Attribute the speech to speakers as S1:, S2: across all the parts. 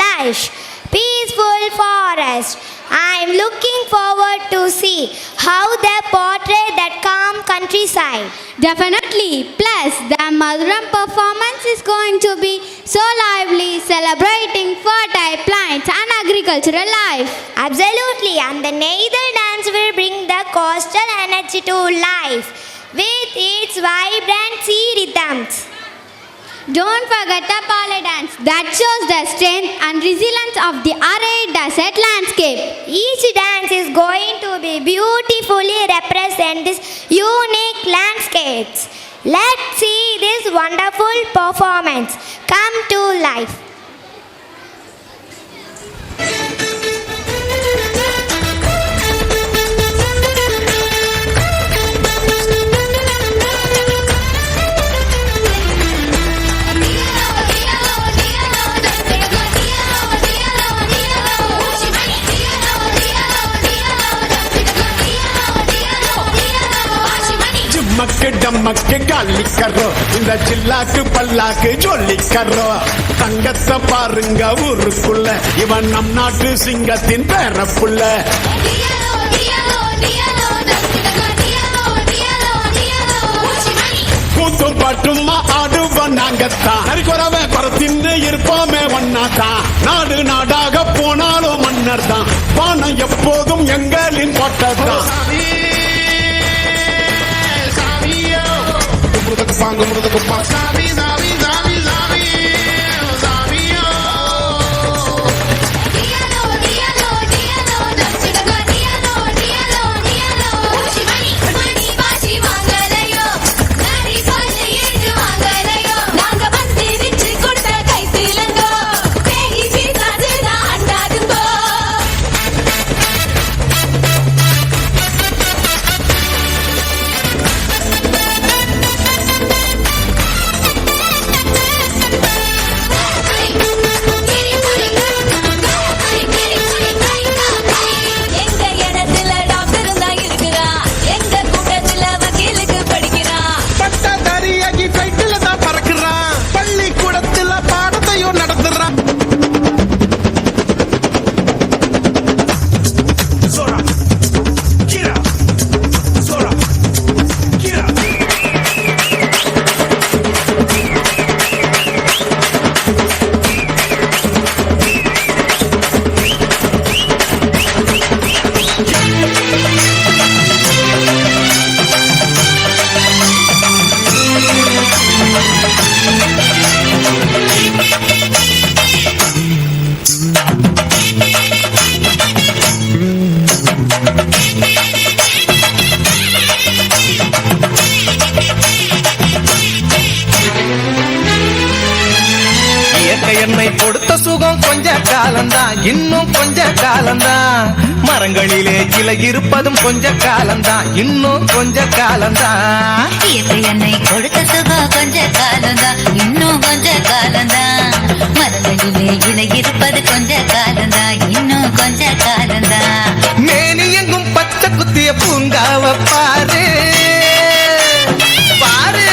S1: lush, peaceful forest. I am looking forward to see how they portray that calm countryside.
S2: Definitely. Plus, the Maduram performance is going to be so lively, celebrating fertile plants and agricultural life.
S1: Absolutely, and the Neithal dance will bring the coastal energy to life with its vibrant sea rhythms.
S2: Don't forget the Pala dance that shows the strength and resilience of the arid desert landscape.
S1: Each dance is going to be beautifully represent these unique landscapes. Let's see this wonderful performance come to life.
S3: மக்கு டம்மக்கு காலி கரோ இந்த ஜில்லாக்கு பல்லாக்கு ஜொல்லி கரோ தங்கத்தை பாருங்க ஊருக்குள்ள இவன் நம் நாட்டு சிங்கத்தின் பேரப்புள்ள கூத்தும் பாட்டுமா ஆடுவோம் நாங்கத்தான் நரிக்குறவே பரத்தின்னு இருப்போமே ஒன்னாதான் நாடு நாடாக போனாலும் மன்னர் தான் பானம் எப்போதும் எங்களின் கோட்டத்தான் Sabi, sabi, sabi, sabi, sabi,
S4: என்னை கொடுத்த சுகம் கொஞ்ச காலம்தான், இன்னும் கொஞ்ச காலம்தான். மரங்களிலே கிளை இருப்பதும் கொஞ்ச காலம்தான், இன்னும் கொஞ்ச காலம்தான்.
S5: என்னை கொடுத்த சுகம் கொஞ்ச காலம்தான், இன்னும் கொஞ்ச காலம்தான். மரங்களிலே கிளை இருப்பது கொஞ்ச காலம்தான், இன்னும் கொஞ்ச காலம்தான்.
S4: மேனி எங்கும் பச்சை குத்திய பூங்காவ பாரு பாரு,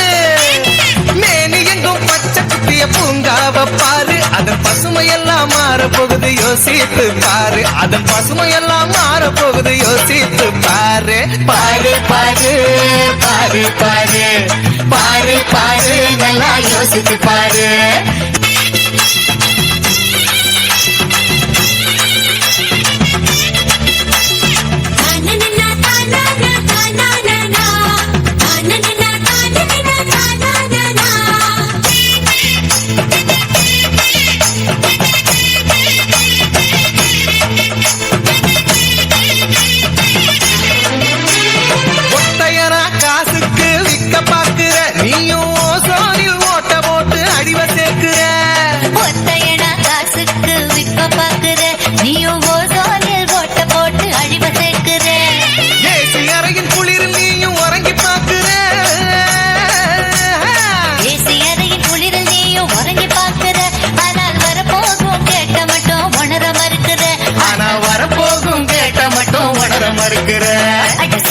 S4: மேனி எங்கும் பச்சை குத்திய பூங்காவ பாரு. அதன் பசுமையெல்லாம் மாறப்போகுது யோசித்து பாரு, அதன் பசுமையெல்லாம் மாறப்போகுது யோசித்து பாரு. பாரு பாரு பாரு பாரு பாரு பாரு, நல்லா யோசித்து பாரு.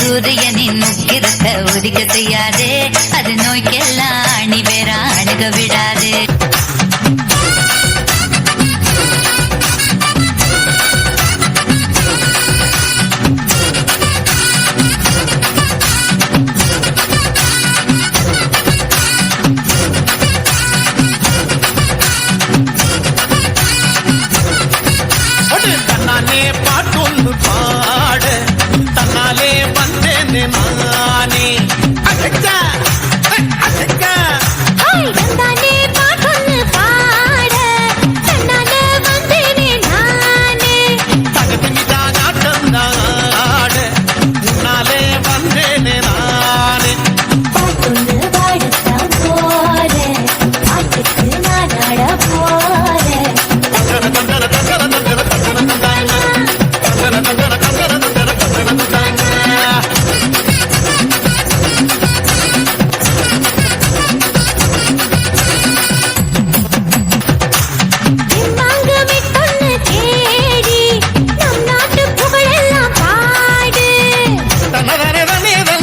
S5: சூரியனின் முக்கிரத்தை ஒதுக்க செய்யாதே, அது நோய்க்கெல்லாம் அணி வேற அணுக விடாதே.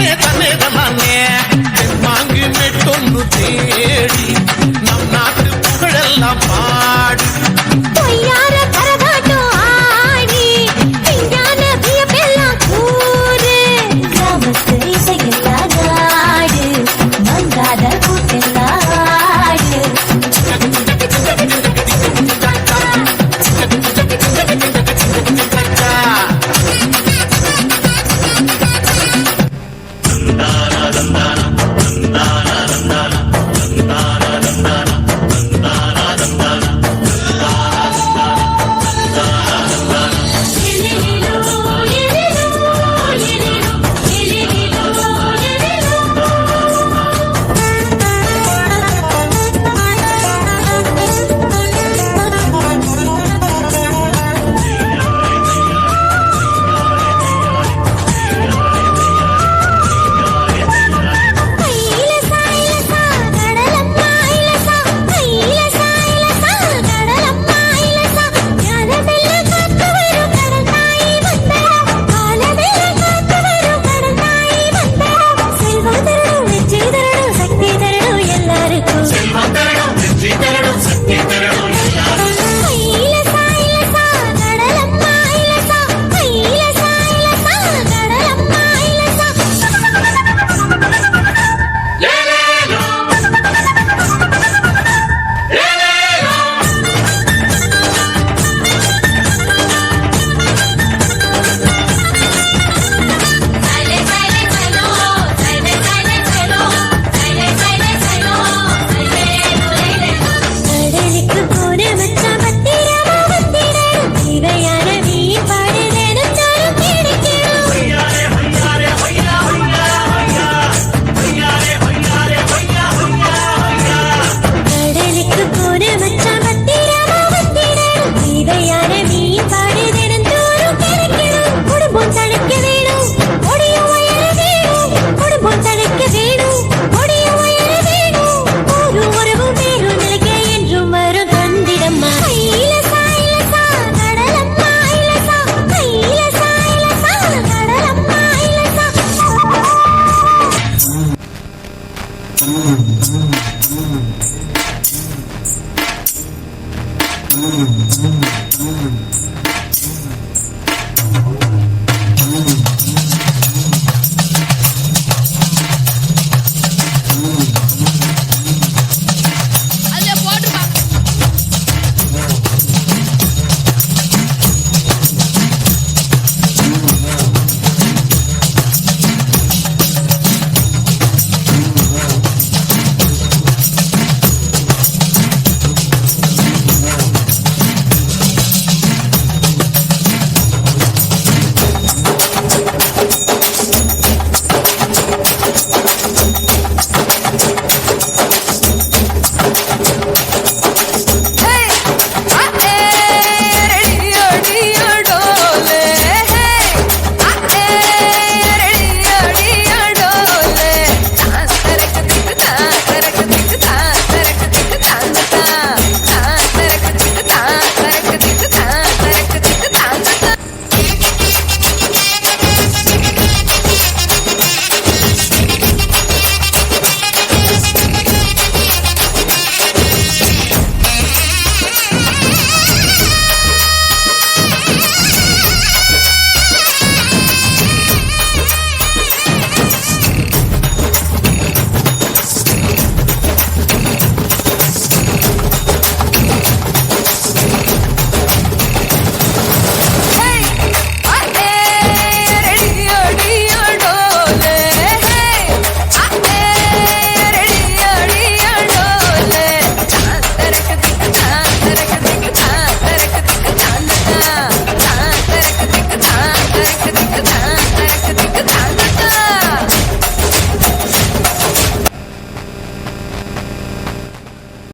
S4: தானே தானே தானே மாங்கு மெட்டொன்று தேடி நம் நாட்டு புகழெல்லாம் பாடு
S2: பொய்யார கரகாட்டம் ஆடி விஞ்ஞான வியப்பெல்லாம் கூறு
S5: கிராமத்து இசையெல்லாம் நாடு மங்காத கூட்டெல்லாம் ஆடு